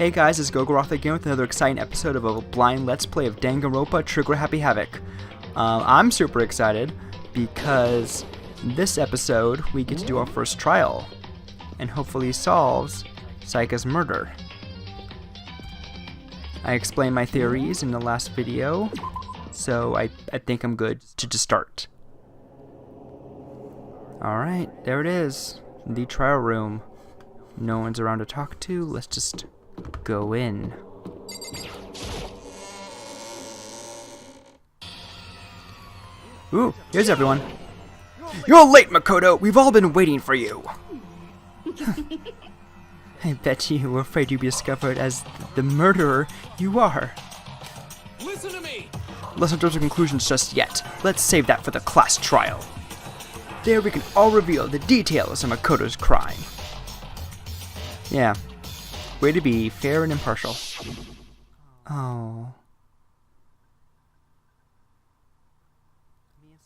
Hey guys, it's Gogoroth again with another exciting episode of a blind Let's Play of Danganronpa Trigger Happy Havoc. I'm super excited because this episode we get to do our first trial and hopefully solves Saika's murder. I explained my theories in the last video, so I think I'm good to just start. Alright, there it is, the trial room. No one's around to talk to, let's just go in. Ooh, here's everyone. You're late, Makoto! We've all been waiting for you! I bet you were afraid you'd be discovered as the murderer you are. Listen to me! Let's not jump to conclusions just yet. Let's save that for the class trial. There we can all reveal the details of Makoto's crime. Yeah. Way to be fair and impartial. Oh.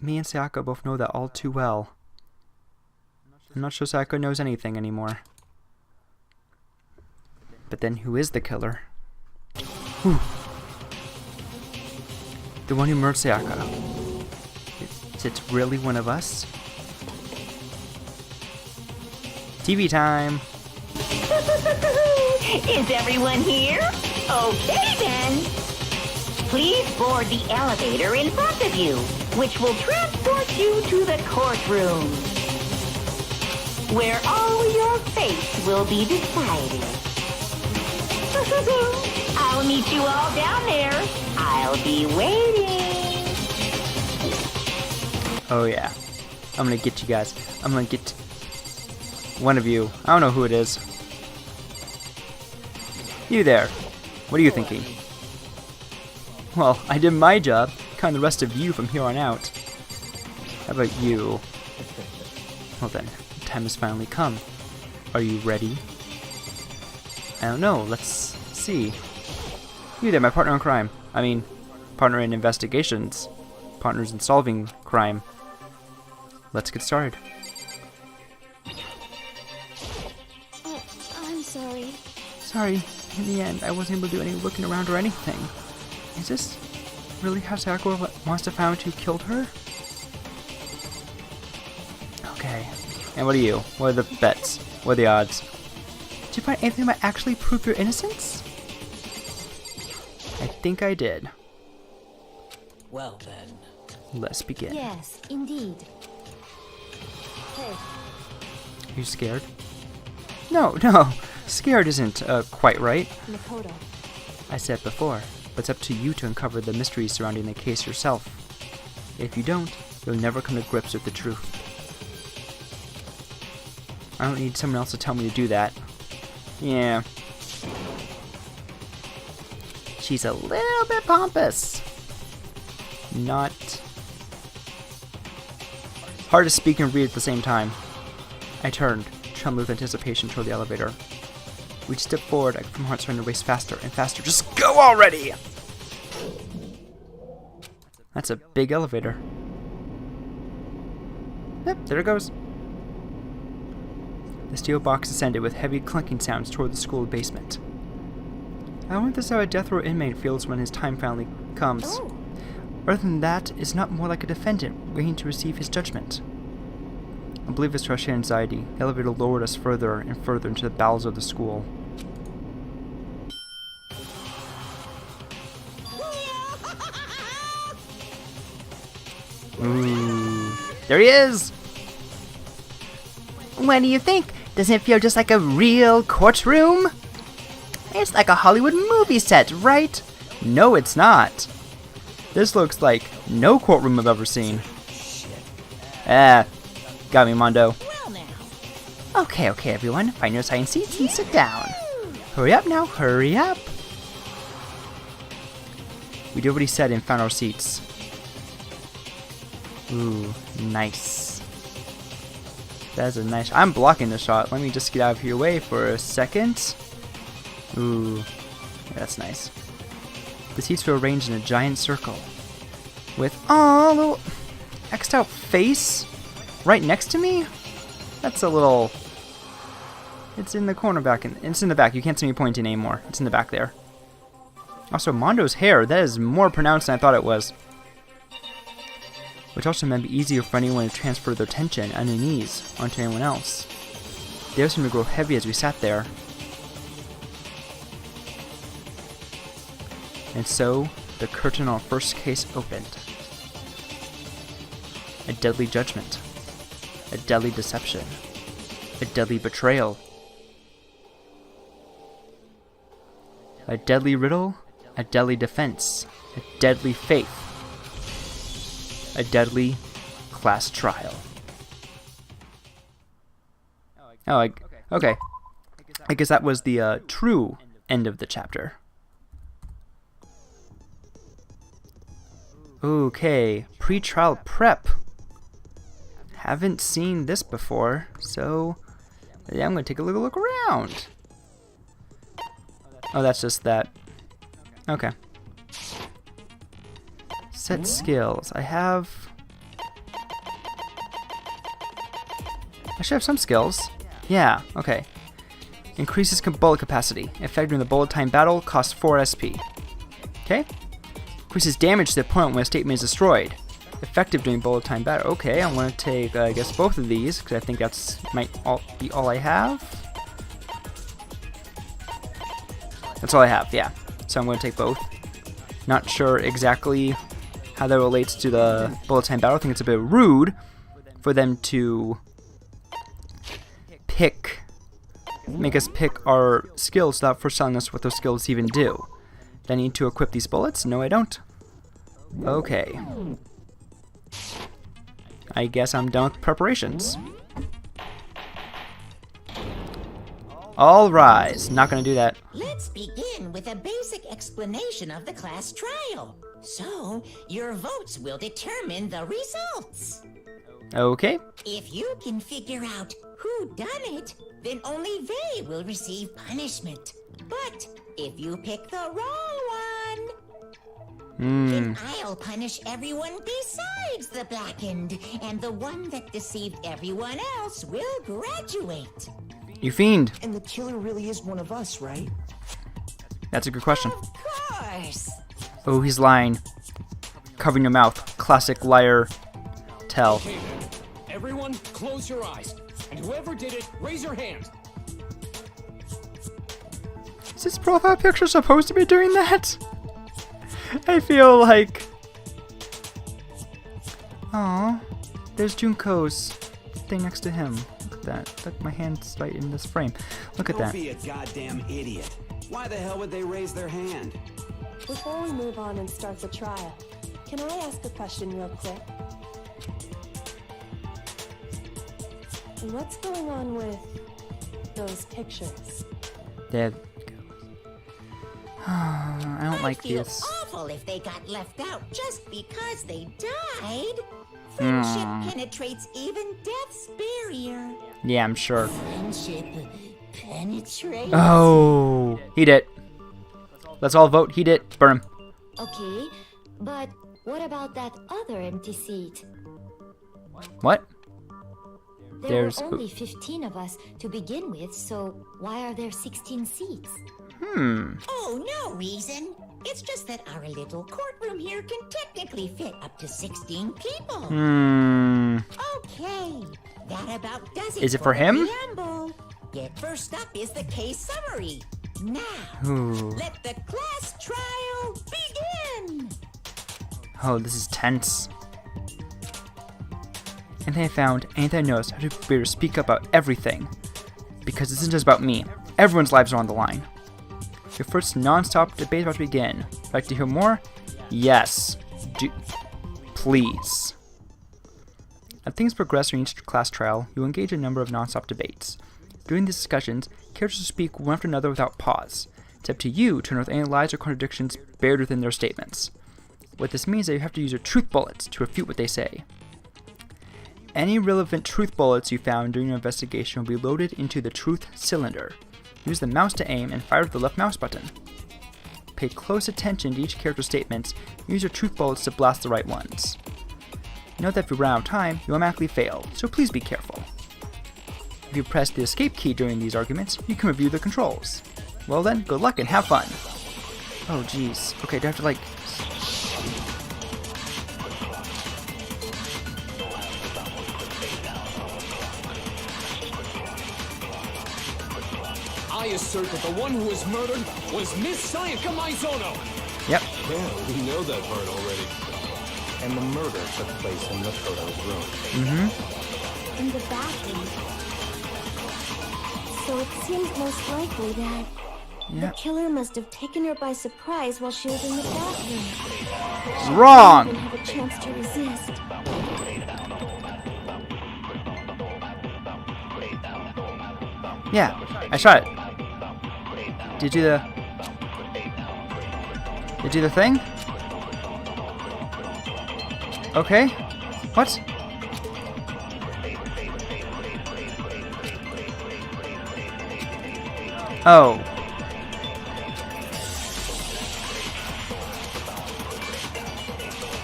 Me and Sayaka both know that all too well. I'm not sure Sayaka knows anything anymore. But then who is the killer? Whew. The one who murdered Sayaka. Is it really one of us? TV time! Is everyone here? Okay then. Please board the elevator in front of you, which will transport you to the courtroom, where all your fates will be decided. I'll meet you all down there. I'll be waiting. Oh yeah. I'm gonna get you guys. I'm gonna get one of you. I don't know who it is. You there. What are you thinking? Well, I did my job. Count the rest of you from here on out. How about you? Well then, the time has finally come. Are you ready? I don't know. Let's see. You there, my partner in crime. I mean, partner in investigations. Partners in solving crime. Let's get started. Oh, I'm sorry. Sorry, in the end, I wasn't able to do any looking around or anything. Is this really how Sayaka wants to find out who killed her? Okay. And what are you? What are the bets? What are the odds? Did you find anything that might actually prove your innocence? I think I did. Well then. Let's begin. Yes, indeed. Hey, Are you scared? No. Scared isn't quite right. Makoto. I said before, but it's up to you to uncover the mysteries surrounding the case yourself. If you don't, you'll never come to grips with the truth. I don't need someone else to tell me to do that. Yeah. She's a little bit pompous. Not hard to speak and read at the same time. I turned, trembling with anticipation toward the elevator. We stepped forward, from heart starting to race faster and faster. Just go already! That's a big elevator. Yep, there it goes. The steel box ascended with heavy clunking sounds toward the school basement. I wonder if this is how a death row inmate feels when his time finally comes. Oh, Other than that, is not more like a defendant waiting to receive his judgment. I believe it's rush anxiety. The elevator lowered us further and further into the bowels of the school. Ooh. There he is! What do you think? Doesn't it feel just like a real courtroom? It's like a Hollywood movie set, right? No, it's not. This looks like no courtroom I've ever seen. Ah, got me, Mondo. Well now. Okay, everyone. Find your assigned seats and sit down. Hurry up now, hurry up. We did what he said and found our seats. Ooh, nice. That's a nice... I'm blocking the shot. Let me just get out of your way for a second. Ooh, yeah, that's nice. The seats were arranged in a giant circle. With, a little X'd out face right next to me? That's a little It's in the corner back. It's in the back. You can't see me pointing anymore. It's in the back there. Also, Mondo's hair, that is more pronounced than I thought it was. Which also meant it'd be easier for anyone to transfer their tension and their knees onto anyone else. The air seemed to grow heavy as we sat there. And so, the curtain on our first case opened. A deadly judgment. A deadly deception. A deadly betrayal. A deadly riddle. A deadly defense. A deadly faith. A deadly class trial. Oh, okay. I guess that was the true end of the chapter. Okay, pre-trial prep. Haven't seen this before, so yeah, I'm gonna take a little look around. Oh, that's just that. Okay. Set skills. I should have some skills. Yeah, okay. Increases bullet capacity. Effect during the bullet time battle. Costs 4 SP. Okay. Increases damage to the opponent when a statement is destroyed. Effective during bullet time battle. Okay, I'm going to take, I guess, both of these, because I think that's might be all I have. That's all I have, yeah. So I'm going to take both. Not sure exactly how that relates to the bullet time battle. I think it's a bit rude for them to make us pick our skills without first telling us what those skills even do. Do I need to equip these bullets? No, I don't. Okay. I guess I'm done with preparations. All rise. Not gonna do that. Let's begin with a basic explanation of the class trial. So, your votes will determine the results. Okay. If you can figure out who done it, then only they will receive punishment. But if you pick the wrong one, then I'll punish everyone besides the blackened, and the one that deceived everyone else will graduate. You fiend. And the killer really is one of us, right? That's a good question. Of course. Oh, he's lying. Covering your mouth. Classic liar tell. Okay then. Everyone, close your eyes. And whoever did it, raise your hand. Is this profile picture supposed to be doing that? I feel like... Aww. There's Junko's thing next to him. Look at that. Look, my hand's right in this frame. Look at Don't that. be a goddamn idiot. Why the hell would they raise their hand? Before we move on and start the trial, can I ask a question real quick? What's going on with those pictures? There goes. I don't like I'd feel this. awful if they got left out just because they died. Friendship penetrates even death's barrier. Yeah, I'm sure. Friendship penetrates. Oh, heat it. Let's all vote. Heat it. Burn him. Okay, but what about that other empty seat? What? There There's- were only 15 of us to begin with, so why are there 16 seats? Oh, no reason. It's just that our little courtroom here can technically fit up to 16 people. Okay, that about does it. Is it for him? the preamble. Yet first up is the case summary. Now, Ooh. let the class trial begin. Oh, this is tense. Anything I found, anything I noticed, I have to be able to speak up about everything. Because this isn't just about me. Everyone's lives are on the line. Your first non-stop debate is about to begin. Like to hear more? Yes. Please. As things progress during each class trial, you will engage in a number of non-stop debates. During these discussions, characters will speak one after another without pause. It's up to you to unearth any lies or contradictions buried within their statements. What this means is that you have to use your truth bullets to refute what they say. Any relevant truth bullets you found during your investigation will be loaded into the truth cylinder. Use the mouse to aim and fire with the left mouse button. Pay close attention to each character's statements and use your truth bullets to blast the right ones. Note that if you run out of time, you automatically fail, so please be careful. If you press the escape key during these arguments, you can review the controls. Well then, good luck and have fun. Oh jeez. Okay, do I have to like... I assert that the one who was murdered was Miss Sayaka Maizono. Yep. Yeah, we know that part already. And the murder took place in Makoto's room. Mm-hmm. In the bathroom. So it seems most likely that the Yep. killer must have taken her by surprise while she was in the bathroom. Wrong! She didn't have a chance to resist. Yeah, I shot it. Did you do the... Did you do the thing? Okay. What? Oh.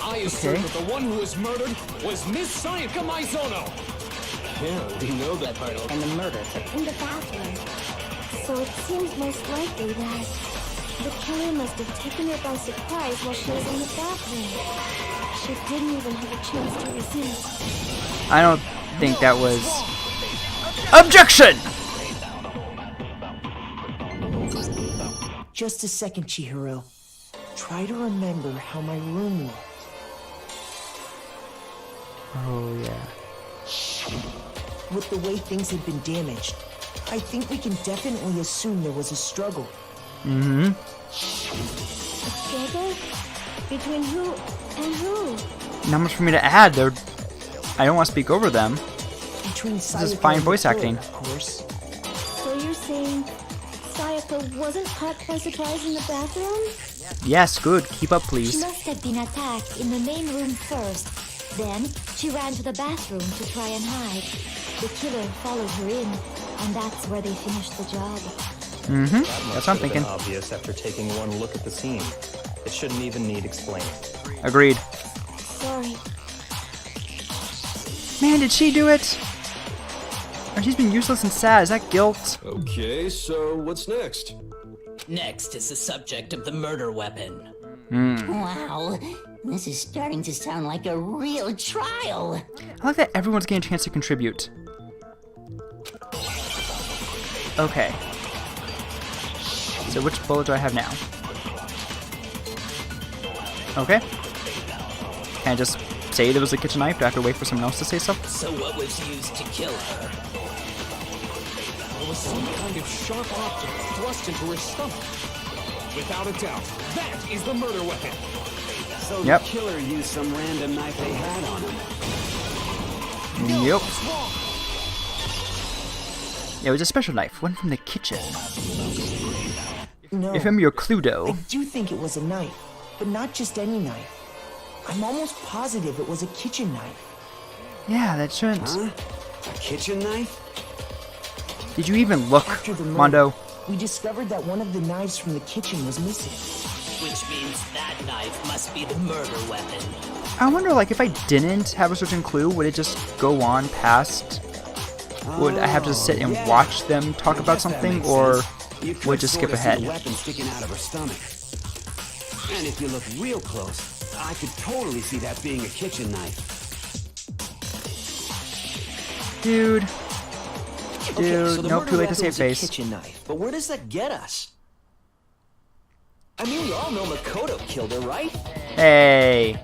I assert Okay. that the one who was murdered was Miss Sayaka Maizono. Yeah, we know that part already. And the murder took In the bathroom. So it seems most likely that the killer must have taken her by surprise while she was in the bathroom. She didn't even have a chance to resist. I don't think that was... Objection! Just a second, Chihiro. Try to remember how my room looked. Oh, yeah. With the way things had been damaged, I think we can definitely assume there was a struggle. Mm-hmm. A struggle? Between who and who? Not much for me to add. I don't want to speak over them. Between is Sayaka fine and the voice killer, acting. Of course. So you're saying Sayaka wasn't caught by surprise in the bathroom? Yes, good. Keep up, She please. must have been attacked in the main room first. Then she ran to the bathroom to try and hide. The killer followed her in, and that's where they finished the job. Mm-hmm. That That's what I'm must have been thinking. obvious after taking one look at the scene. It shouldn't even need explaining. Agreed. Sorry. Man, did she do it? Or she's been useless and sad. Is that guilt? Okay, so what's next? Next is the subject of the murder weapon. Wow, this is starting to sound like a real trial. I like that everyone's getting a chance to contribute. Okay. So which bullet do I have now? Okay. Can I just say there was a kitchen knife? Do I have to wait for someone else to say something? So what was used to kill her? There was some kind of sharp object thrust into her stomach. Without a doubt, that is the murder weapon. So Yep. the killer used some random knife they had on him. Yep. Yeah, it was a special knife, one from the kitchen. No, If I'm your I Cluedo. do think it was a knife, but not just any knife. I'm almost positive it was a kitchen knife. Yeah, that shouldn't. Huh? A kitchen knife? Did you even look, After the murder, Mondo? we discovered that one of the knives from the kitchen was missing. Which means that knife must be the murder weapon. I wonder, like, if I didn't have a certain clue, would it just go on past? Would I have to sit and yeah. watch them talk I about guess that something, makes or sense. You would could it just skip sorta see ahead? the weapon sticking out of her stomach. And if you look real close, I could totally see that being a kitchen knife. Dude. Okay, so the Nope, murder too late to weapon save was a face. kitchen knife, but where does that get us? I mean, we all know Makoto killed her, right? Hey.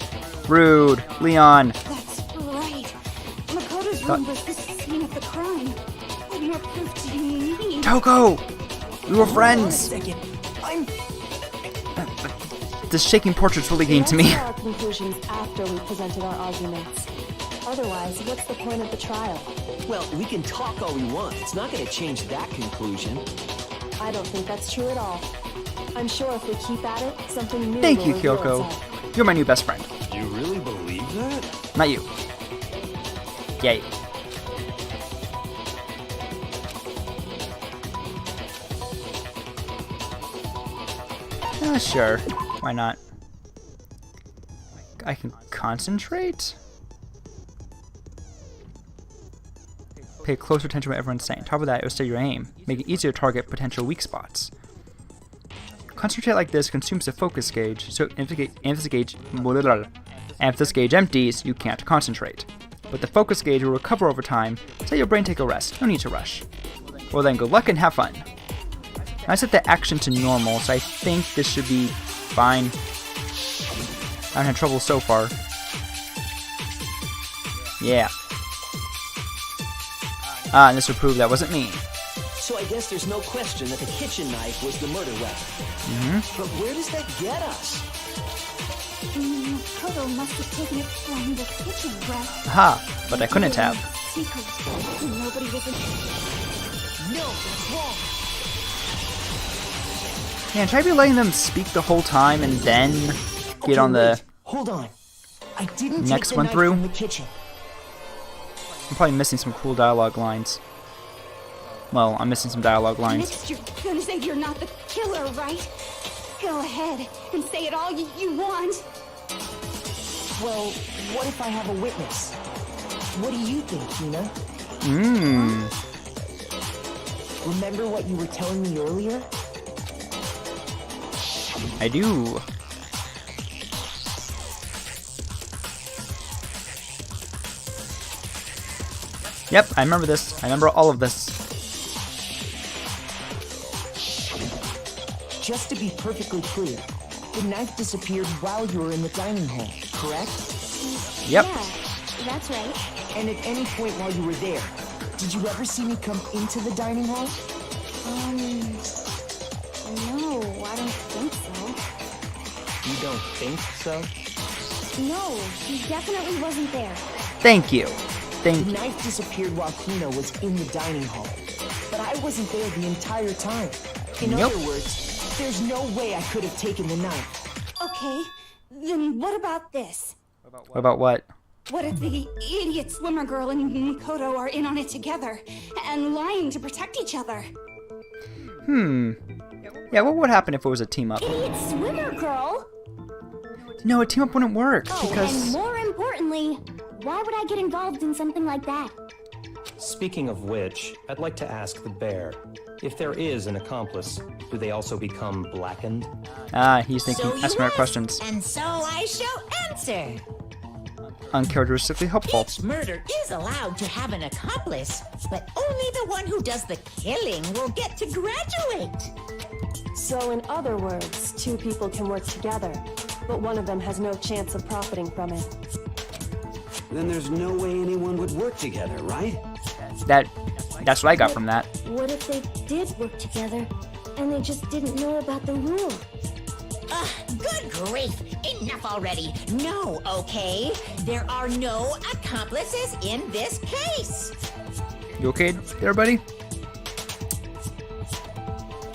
Rude. Leon. That's right. Makoto's room was the scene of the crime. What more proof do you need? Toko! We were Hold on a friends! second. I'm... This shaking portrait's really getting to We me. have to our conclusions after we presented our arguments. Otherwise, what's the point of the trial? Well, we can talk all we want. It's not going to change that conclusion. I don't think that's true at all. I'm sure if we keep at it, something new Thank will you, reveal Kyoko. itself. You're my new best friend. You really believe that? Not you. Yay. Sure. Why not? I can concentrate? Pay closer attention to what everyone's saying. Top of that, it will steady your aim. Make it easier to target potential weak spots. Concentrate like this consumes the focus gauge, so if the emphasis gauge empties, you can't concentrate. But the focus gauge will recover over time, so let your brain take a rest. No need to rush. Well then, good luck and have fun. I set the action to normal, so I think this should be fine. I haven't had trouble so far. Yeah. Ah, and this would prove that wasn't me. So I guess there's no question that the kitchen knife was the murder weapon. But where does that get us? Makoto must have taken it from the kitchen, right? Aha, but I couldn't have. Secret. Nobody was in. No, that's wrong. Man, should I be letting them speak the whole time and then get on the Hold on. I didn't next take the one knife through? from the kitchen. I'm probably missing some cool dialogue lines. Well, I'm missing some dialogue lines. Next, you're gonna say you're not the killer, right? Go ahead and say it all you want. Well, what if I have a witness? What do you think, Hina? Remember what you were telling me earlier? I do. Yep, I remember this. I remember all of this. Just to be perfectly clear, the knife disappeared while you were in the dining hall, correct? Yep. Yeah, that's right. And at any point while you were there, did you ever see me come into the dining hall? No, I don't think so. You don't think so? No, he definitely wasn't there. Thank you. Thank The you. knife disappeared while Hina was in the dining hall, but I wasn't there the entire time. In Nope. other words, there's no way I could have taken the knife. Okay, then what about this? What about what? What if the idiot swimmer girl and Makoto are in on it together and lying to protect each other? Yeah, what would happen if it was a team up? Idiot swimmer girl? No, a team up wouldn't work And because more importantly, why would I get involved in something like that? Speaking of which, I'd like to ask the bear, if there is an accomplice, do they also become blackened? he's thinking, So you asking our ask, questions. And so I shall answer. Uncharacteristically helpful. Each murder is allowed to have an accomplice, but only the one who does the killing will get to graduate. So in other words, two people can work together, but one of them has no chance of profiting from it. Then there's no way anyone would work together, right? That's what I got from that. What if they did work together and they just didn't know about the rule? Good grief! Enough already! No, okay? There are no accomplices in this case! You okay there, buddy?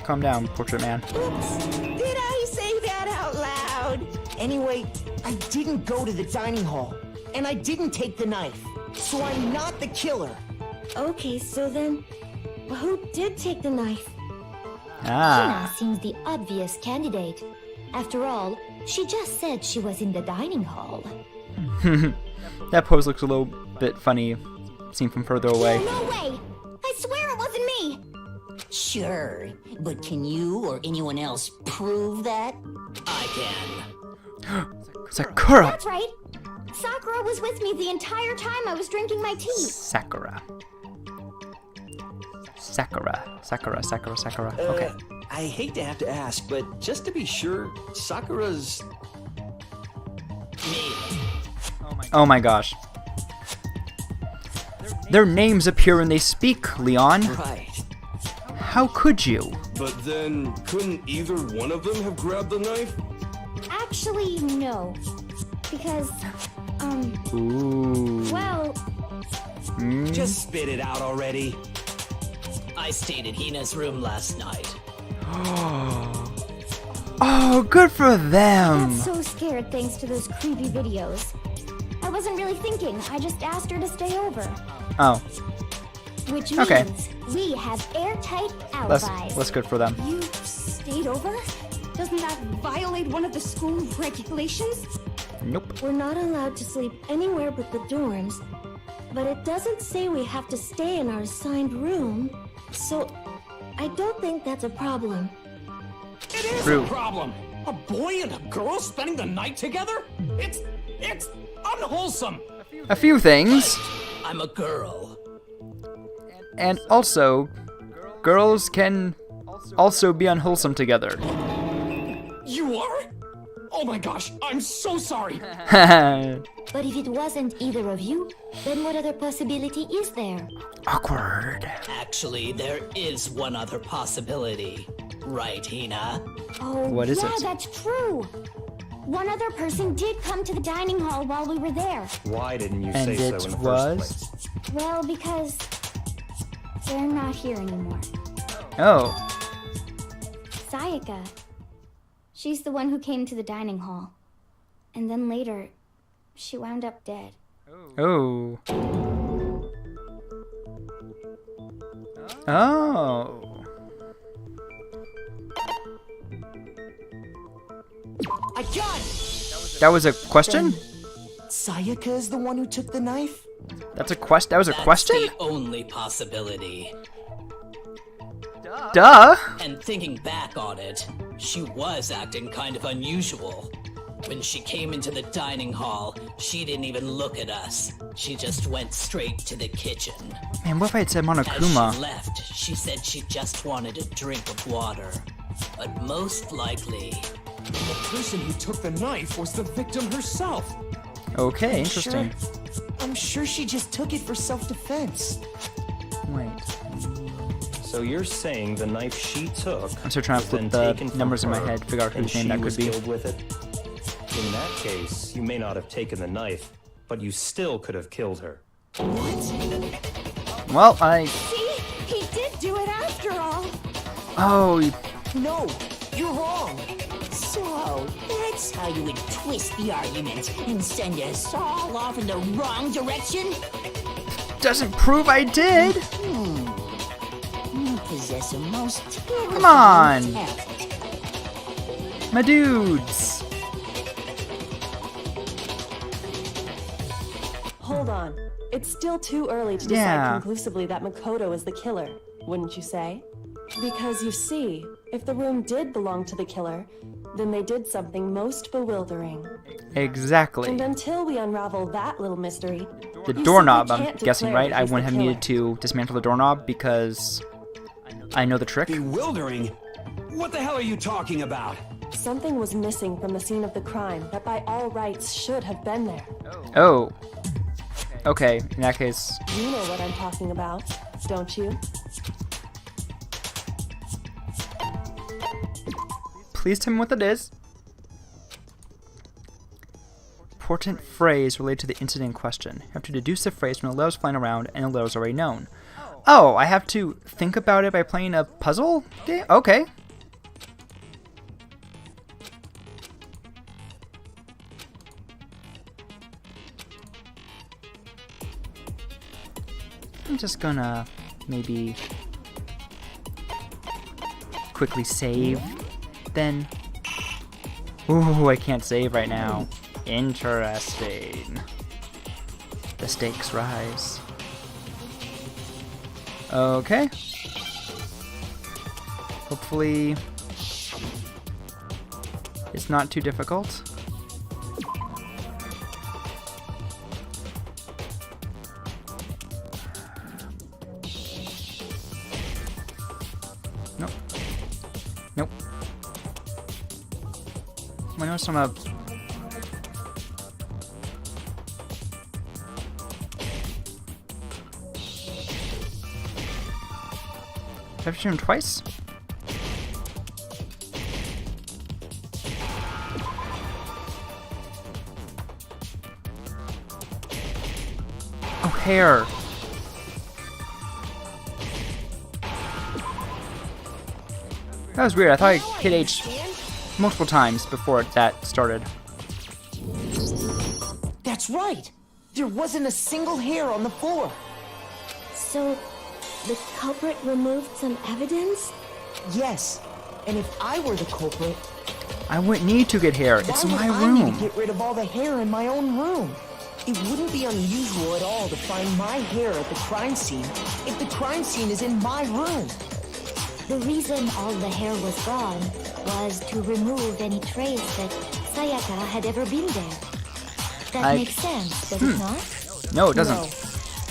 Calm down, portrait man. Oops! Did I say that out loud? Anyway, I didn't go to the dining hall, and I didn't take the knife, so I'm not the killer. Okay, so then, who did take the knife? Ah. Hina seems the obvious candidate. After all, she just said she was in the dining hall. That pose looks a little bit funny, seen from further away. No way! I swear it wasn't me! Sure, but can you or anyone else prove that? I can. Sakura! That's right! Sakura was with me the entire time I was drinking my tea. Sakura. Okay. I hate to have to ask, but just to be sure, Sakura's... Me. Oh my gosh. Their names appear when they speak, Leon. Right. How could you? But then, couldn't either one of them have grabbed the knife? Actually, no. Because, Ooh. well, Just spit it out already. I stayed in Hina's room last night. Oh, good for them. got so scared thanks to those creepy videos. I wasn't really thinking, I just asked her to stay over. Oh, Which Okay. means we have airtight alibis. that's good for them. You stayed over? Doesn't that violate one of the school regulations? Nope. We're not allowed to sleep anywhere but the dorms. But it doesn't say we have to stay in our assigned room, so I don't think that's a problem. It is True. a problem. A boy and a girl spending the night together? It's unwholesome. A few things. I'm a girl. And also, girls can also be unwholesome together. You are? Oh my gosh, I'm so sorry. But if it wasn't either of you, then what other possibility is there? Awkward. Actually, there is one other possibility. Right, Hina? Oh, What is yeah, it? that's true. One other person did come to the dining hall while we were there. Why didn't you And say so it in the was? first place? Well, because they're not here anymore. Oh. Sayaka. She's the one who came to the dining hall. And then later, she wound up dead. Oh. Oh. I got it! That was a question? Sayaka is the one who took the knife? That's a quest. That was a question? That's the only possibility. Duh. And thinking back on it, she was acting kind of unusual. When she came into the dining hall, she didn't even look at us. She just went straight to the kitchen. Man, what if I had said As Monokuma? she left, she said she just wanted a drink of water. But most likely, The person who took the knife was the victim herself. Okay, interesting. I'm sure she just took it for self-defense. Wait. So you're saying the knife she took I'm still trying to was flip then the taken from numbers in my her, head, figure out and whose name she that could was be. killed with it? In that case, you may not have taken the knife, but you still could have killed her. Well, I... See? He did do it after all. Oh, No, you're wrong. So, that's how you would twist the argument and send us all off in the wrong direction? doesn't prove I did. You possess a most Come on. terrifying talent. My dudes. Hold on. It's still too early to decide Yeah. conclusively that Makoto is the killer, wouldn't you say? Because you see, if the room did belong to the killer, then they did something most bewildering. Exactly. And until we unravel that little mystery, The you doorknob, simply I'm can't guessing, declare right? that I he's the wouldn't have needed killer. to dismantle the doorknob because I know the trick. Bewildering? What the hell are you talking about? Something was missing from the scene of the crime that by all rights should have been there. Oh. Okay, in that case, You know what I'm talking about, don't you? please tell me what that is. Important phrase related to the incident in question. You have to deduce the phrase from the letters flying around and the letters already known. Oh, I have to think about it by playing a puzzle game? Okay. I'm just gonna maybe quickly save then. Ooh, I can't save right now. Interesting. The stakes rise. Okay. Hopefully it's not too difficult. Nope. Nope. I know some of... Did I have to shoot him twice? Oh, hair. That was weird. I thought I hit H multiple times before that started. That's right. There wasn't a single hair on the floor. So, the culprit removed some evidence? Yes. And if I were the culprit, I wouldn't need to get hair. It's why would my I need room. to get rid of all the hair in my own room? It wouldn't be unusual at all to find my hair at the crime scene if the crime scene is in my room. The reason all the hair was gone was to remove any trace that Sayaka had ever been there. That makes sense, does it not? No, it doesn't. No.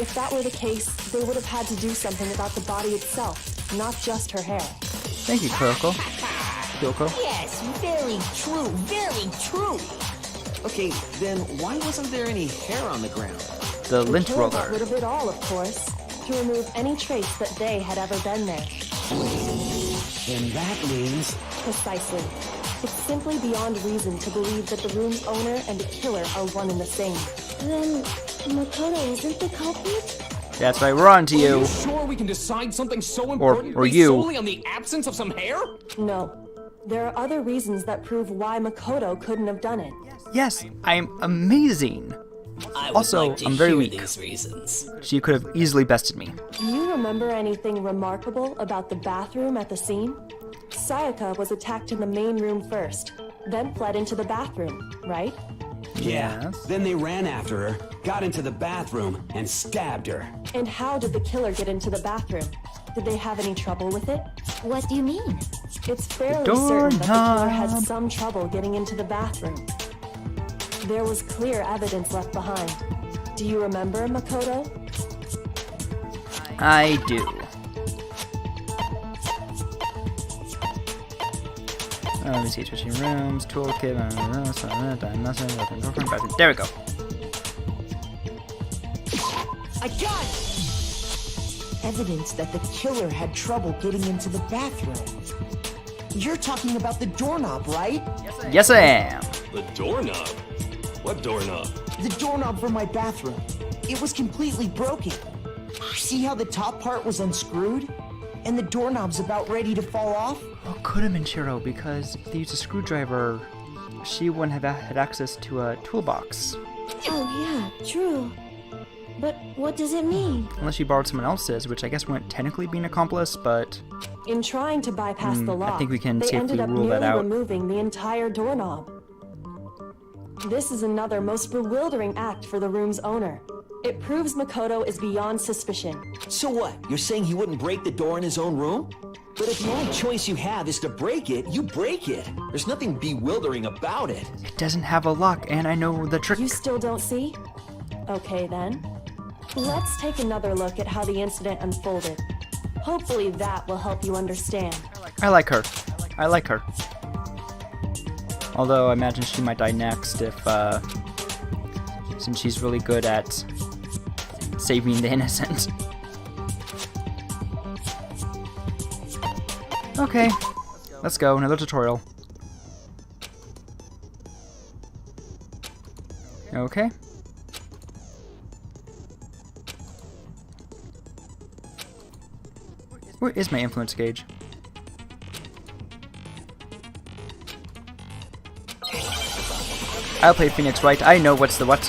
If that were the case, they would have had to do something about the body itself, not just her hair. Thank you, Kyoko. Yes, very true, very true. Okay, then why wasn't there any hair on the ground? The lint Killer got roller. rid of it all, of course, to remove any trace that they had ever been there. Then that means... Precisely. It's simply beyond reason to believe that the room's owner and the killer are one and the same. Then Makoto isn't the culprit? That's right, we're on to Are you. you sure we can decide something so important or based you. solely on the absence of some hair? No. There are other reasons that prove why Makoto couldn't have done it. Yes, I'm amazing. I would Also, like to I'm very hear weak. these reasons. She could have easily bested me. Do you remember anything remarkable about the bathroom at the scene? Sayaka was attacked in the main room first, then fled into the bathroom, right? Yeah. Yes. Then they ran after her, got into the bathroom, and stabbed her. And how did the killer get into the bathroom? Did they have any trouble with it? What do you mean? It's fairly certain that the killer had doorknob. some trouble getting into the bathroom. There was clear evidence left behind. Do you remember, Makoto? I do. Let me see, switching rooms, toolkit, nothing. There we go. I got it! Evidence that the killer had trouble getting into the bathroom. You're talking about the doorknob, right? Yes, I am. The doorknob? What doorknob? The doorknob for my bathroom. It was completely broken. See how the top part was unscrewed? And the doorknob's about ready to fall off? Well, could have been Shiro, because if they used a screwdriver, she wouldn't have had access to a toolbox. Oh yeah, true. But what does it mean? Unless she borrowed someone else's, which I guess wouldn't technically be an accomplice, but In trying to bypass the lock, I think we can they safely ended up rule that nearly out. removing the entire doorknob. This is another most bewildering act for the room's owner. It proves Makoto is beyond suspicion. So what? You're saying he wouldn't break the door in his own room? But if the only choice you have is to break it, you break it. There's nothing bewildering about it. it doesn't have a lock, and I know the trick. You still don't see? Okay then. Let's take another look at how the incident unfolded. Hopefully that will help you understand. I like her. I like her. Although I imagine she might die next if, since she's really good at saving the innocent. Okay, let's go. Another tutorial. Okay. Where is my influence gauge? I'll play Phoenix right. I know what's the what.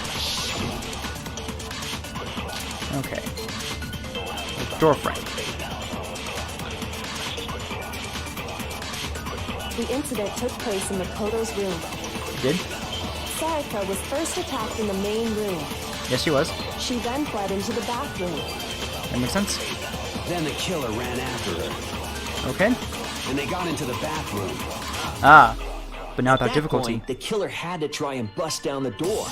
Okay. Door frame. The incident took place in Makoto's room. Did? Sayaka was first attacked in the main room. Yes, she was. She then fled into the bathroom. That makes sense. Then the killer ran after her, Okay. and they got into the bathroom. Ah. But now At without that difficulty. point, the killer had to try and bust down the door.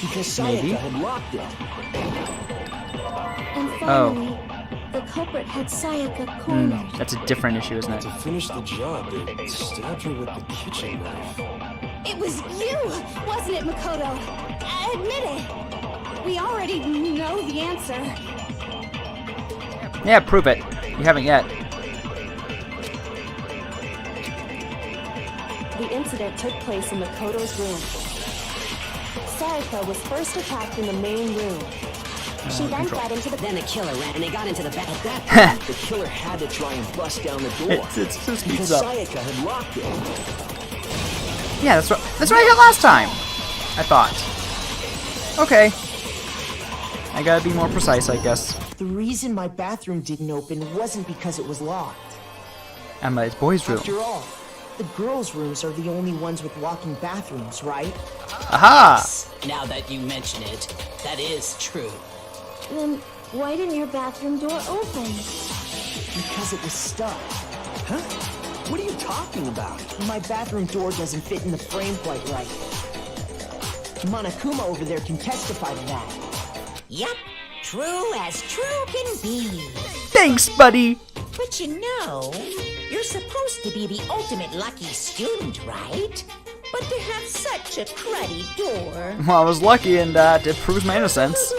Because Sayaka Maybe. had locked it. And finally, the culprit had Sayaka cornered. That's a different issue, isn't it? To finish the job, they stabbed her with the kitchen knife. It was you, wasn't it, Makoto? Admit it. We already know the answer. Yeah, prove it. You haven't yet. The incident took place in Makoto's room. Sayaka was first attacked in the main room. She then fled into the... Then the killer ran and they got into the back. At that point, the killer had to try and bust down the door. It just because speeds up. Sayaka had locked it. Yeah, that's what I did last time. I thought. Okay. I gotta be more precise, I guess. The reason my bathroom didn't open wasn't because it was locked. Emma, it's boys' room. After all, The girls' rooms are the only ones with walking bathrooms, right? Aha! Now that you mention it, that is true. Then why didn't your bathroom door open? Because it was stuck. Huh? What are you talking about? My bathroom door doesn't fit in the frame quite right. Monokuma over there can testify to that. Yup, true as true can be. Thanks, buddy! But you know, you're supposed to be the ultimate lucky student, right? But to have such a cruddy door. Well, I was lucky, and it proves my innocence.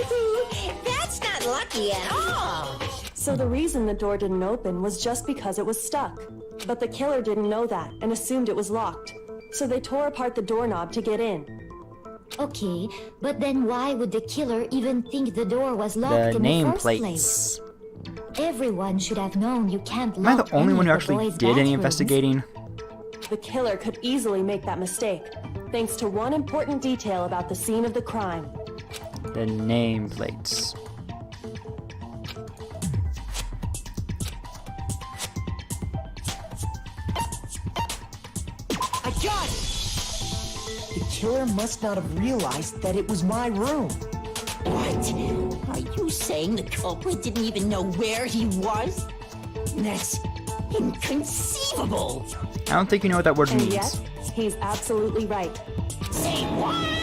That's not lucky at all. So the reason the door didn't open was just because it was stuck. But the killer didn't know that and assumed it was locked. So they tore apart the doorknob to get in. Okay, but then why would the killer even think the door was locked The in the first nameplates. place? Everyone should have known you can't Am I lock the only any one who of the actually boys' did any bathrooms. investigating? The killer could easily make that mistake, thanks to one important detail about the scene of the crime. The nameplates. I got it! The killer must not have realized that it was my room. What? Are you saying the culprit didn't even know where he was? That's inconceivable. I don't think you know what that word And means. yes, he's absolutely right. Say what?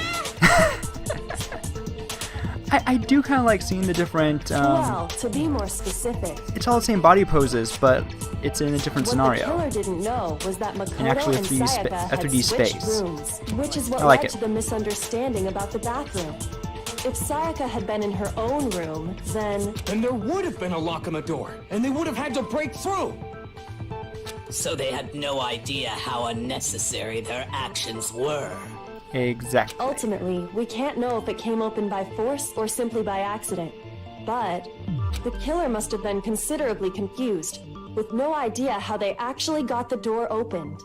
I do kind of like seeing the different, Well, to be more specific, it's all the same body poses, but it's in a different what scenario. the killer didn't know was that Makoto actually a and 3D Sayaka a had 3D switched space. rooms, which is what I like led it. to the misunderstanding about the bathroom. If Sayaka had been in her own room, then Then there would have been a lock on the door, and they would have had to break through. So they had no idea how unnecessary their actions were. Exactly. ultimately, we can't know if it came open by force or simply by accident. But the killer must have been considerably confused, with no idea how they actually got the door opened.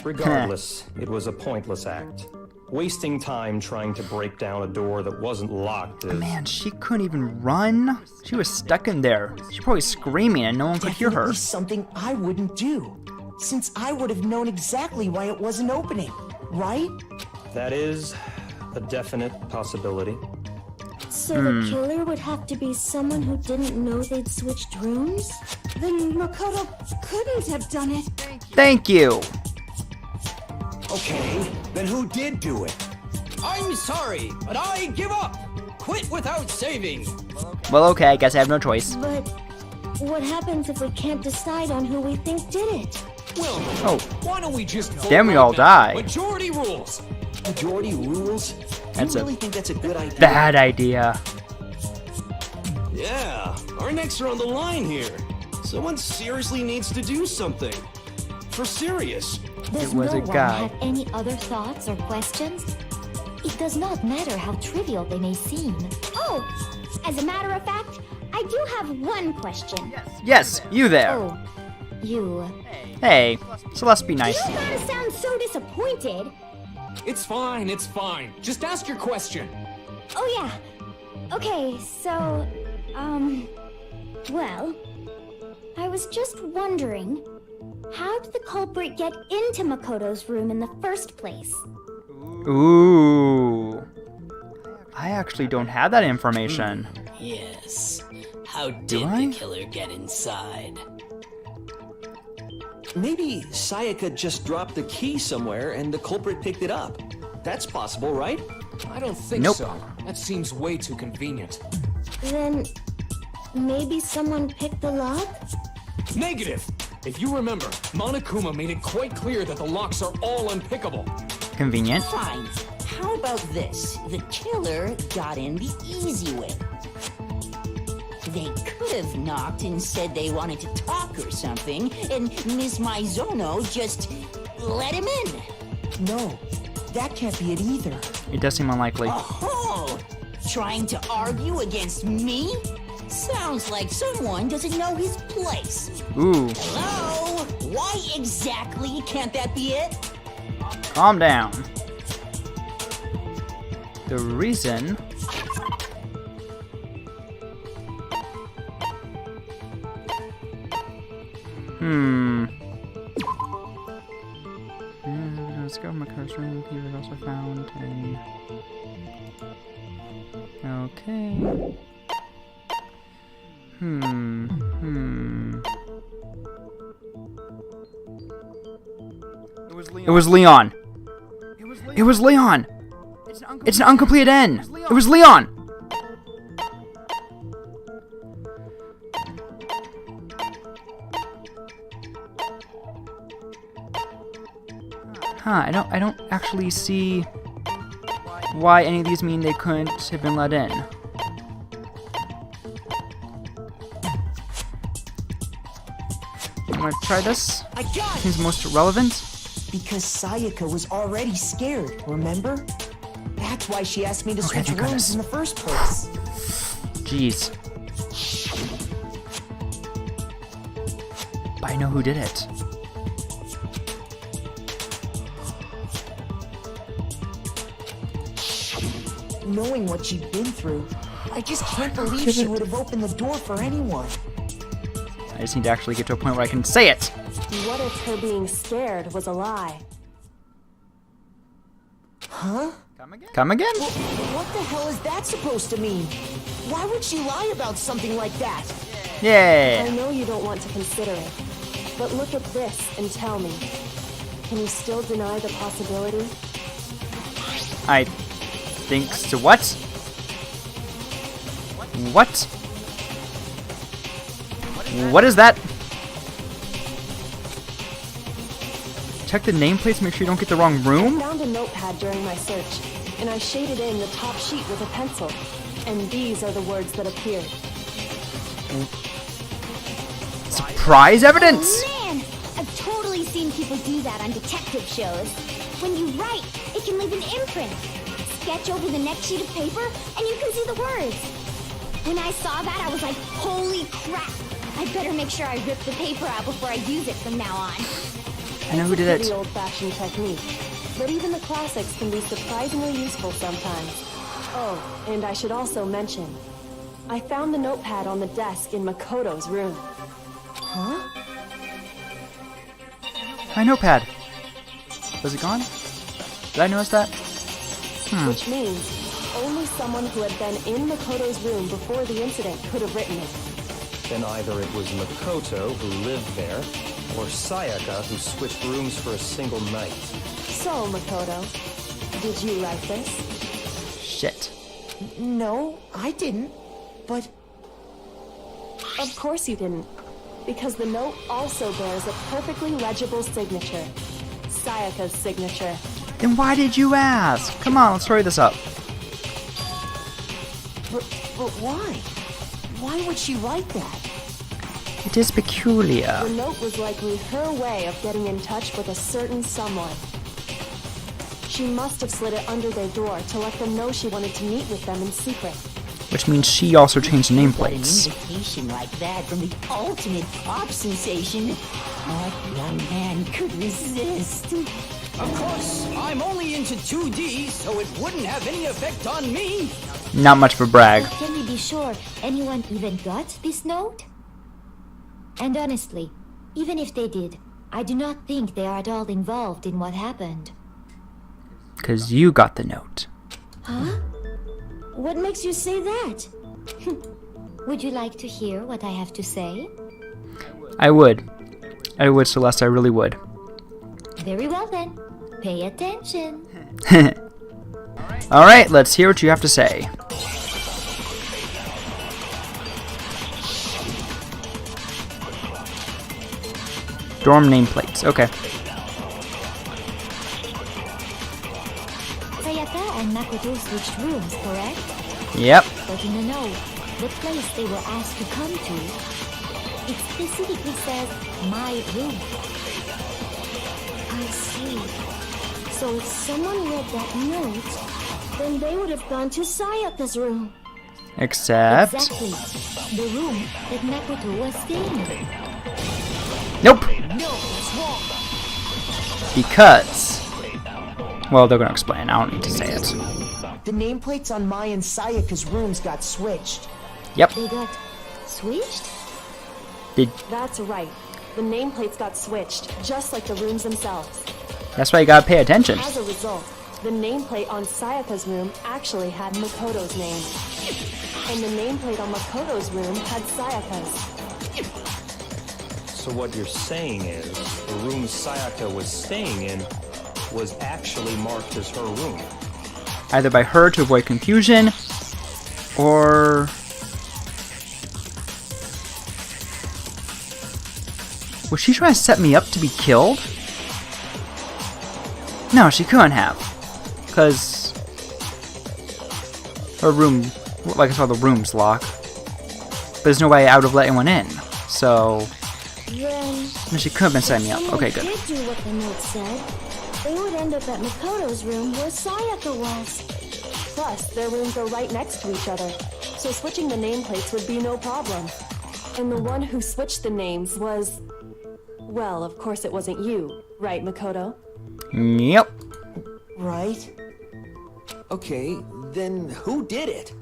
Regardless, it was a pointless act. Wasting time trying to break down a door that wasn't locked is... Man, she couldn't even run. She was stuck in there. She was probably screaming and no one could hear her. Definitely something I wouldn't do, since I would have known exactly why it wasn't opening, right? That is a definite possibility. So the killer would have to be someone who didn't know they'd switched rooms? Then Makoto couldn't have done it. Thank you. Okay, then who did do it? I'm sorry, but I give up. Quit without saving. Well, okay, I guess I have no choice. But what happens if we can't decide on who we think did it? Well, Oh, why don't we just vote then we right all now? die. Majority rules. Majority rules? That's you a really think that's a good idea? bad idea. Yeah, our necks are on the line here. Someone seriously needs to do something. For serious. Does It was no a one guy. have any other thoughts or questions? It does not matter how trivial they may seem. Oh, as a matter of fact, I do have one question. Yes, you there. Oh, you. Hey, Celeste, be nice. You gotta sound so disappointed. It's fine, it's fine. Just ask your question. Oh yeah. Okay, so, well, I was just wondering, how did the culprit get into Makoto's room in the first place? Ooh. I actually don't have that information. Yes. How Do did I? the killer get inside? Maybe Sayaka just dropped the key somewhere and the culprit picked it up. That's possible, right? I don't think Nope. so. That seems way too convenient. Then, maybe someone picked the lock? Negative. If you remember, Monokuma made it quite clear that the locks are all unpickable. Convenient. Fine. How about this? The killer got in the easy way. They could have knocked and said they wanted to talk or something, and Miss Maizono just let him in. No, that can't be it either. It does seem unlikely. Oh, trying to argue against me? Sounds like someone doesn't know his place. Ooh, Hello? Why exactly can't that be it? calm down. The reason... ago. Makoto's room he was also found in... Okay. It was Leon. It was Leon. It's an uncompleted N. It was Leon. Huh, I don't actually see why any of these mean they couldn't have been let in. I'm gonna try this. Seems most relevant. Because Sayaka was already scared, remember? That's why she asked me to switch rooms in the first place. Jeez. But I know who did it. Knowing what she'd been through, I just can't believe she would have opened the door for anyone. I just need to actually get to a point where I can say it. What if her being scared was a lie? Huh? Come again? What the hell is that supposed to mean? Why would she lie about something like that? Yeah. I know you don't want to consider it, but look at this and tell me. Can you still deny the possibility? I think so. What? What? What is that? Check the nameplates, make sure you don't get the wrong room? I found a notepad during my search, and I shaded in the top sheet with a pencil. And these are the words that appeared. Surprise evidence! Oh man! I've totally seen people do that on detective shows. When you write, it can leave an imprint. Sketch over the next sheet of paper, and you can see the words. When I saw that, I was like, holy crap! I better make sure I rip the paper out before I use it from now on. I know who did it. It's a pretty old-fashioned technique, but even the classics can be surprisingly useful sometimes. Oh, and I should also mention, I found the notepad on the desk in Makoto's room. Huh? My notepad. Was it gone? Did I notice that? Which means only someone who had been in Makoto's room before the incident could have written it. Then either it was Makoto who lived there, or Sayaka who switched rooms for a single night. So, Makoto, did you write this? Shit. No, I didn't. But... Of course you didn't, because the note also bears a perfectly legible signature. Sayaka's signature. Then why did you ask? Come on, let's hurry this up. But why? Why would she write that? It is peculiar. The note was likely her way of getting in touch with a certain someone. She must have slid it under their door to let them know she wanted to meet with them in secret. Which means she also changed the nameplates. An invitation like that from the ultimate pop sensation. What young man could resist? Of course, I'm only into 2D, so it wouldn't have any effect on me. Not much of a brag. But can we be sure anyone even got this note? And honestly, even if they did, I do not think they are at all involved in what happened. 'Cause you got the note. Huh? What makes you say that? Would you like to hear what I have to say? I would. I would, Celeste, I really would. Very well then. Pay attention. Alright, let's hear what you have to say. Dorm nameplates, okay. Sayaka and Makoto switched rooms, correct? Yep. But in the note, the place they were asked to come to, it specifically says, my room. I see. So if someone read that note, then they would have gone to Sayaka's room. Except... Exactly. The room that Makoto was staying in. Nope. No, it's wrong. Because... Well, they're gonna explain. I don't need to say it. The nameplates on Mai and Sayaka's rooms got switched. Yep. They got switched? Did... That's right. The nameplates got switched, just like the rooms themselves. That's why you gotta pay attention. As a result, the nameplate on Sayaka's room actually had Makoto's name. And the nameplate on Makoto's room had Sayaka's. So what you're saying is, the room Sayaka was staying in was actually marked as her room. Either by her to avoid confusion, or... Was she trying to set me up to be killed? No, she couldn't have. Because... her room... like I saw the room's locked. But there's no way I would have let anyone in. So... Then... no, she could have been setting me up. Okay, good. If someone did do what the note said, they would end up at Makoto's room where Sayaka was. Plus, their rooms are right next to each other, so switching the nameplates would be no problem. And the one who switched the names was... well, of course it wasn't you, right, Makoto? Yep. Right? Okay, then who did it?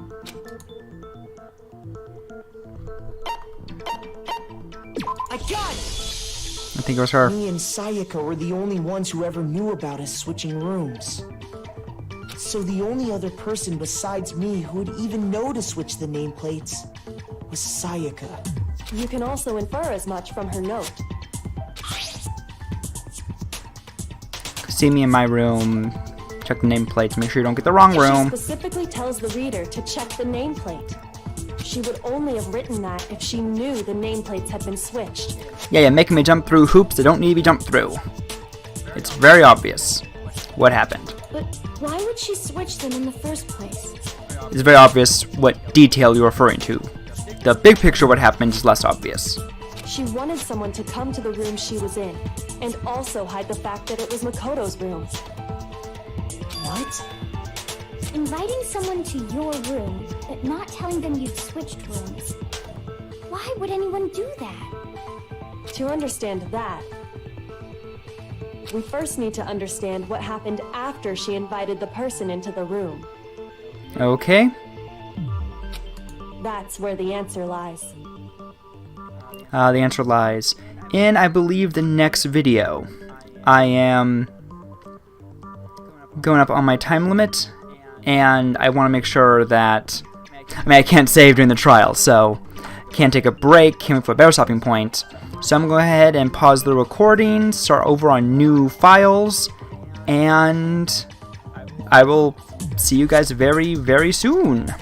I got it! I think it was her. Me and Sayaka were the only ones who ever knew about us switching rooms. So the only other person besides me who would even know to switch the nameplates was Sayaka. You can also infer as much from her note. See me in my room. Check the nameplates. Make sure you don't get the wrong room. She specifically tells the reader to check the nameplate. She would only have written that if she knew the nameplates had been switched. Yeah, you're making me jump through hoops that don't need to be jumped through. It's very obvious what happened. But why would she switch them in the first place? It's very obvious what detail you're referring to. The big picture of what happened is less obvious. She wanted someone to come to the room she was in, and also hide the fact that it was Makoto's room. What? Inviting someone to your room, but not telling them you'd switched rooms. Why would anyone do that? To understand that, we first need to understand what happened after she invited the person into the room. Okay. That's where the answer lies. The answer lies in, I believe, the next video. I am going up on my time limit, and I want to make sure that... I mean, I can't save during the trial, so can't take a break, can't wait for a better stopping point. So I'm going to go ahead and pause the recording, start over on new files, and I will see you guys very, very soon.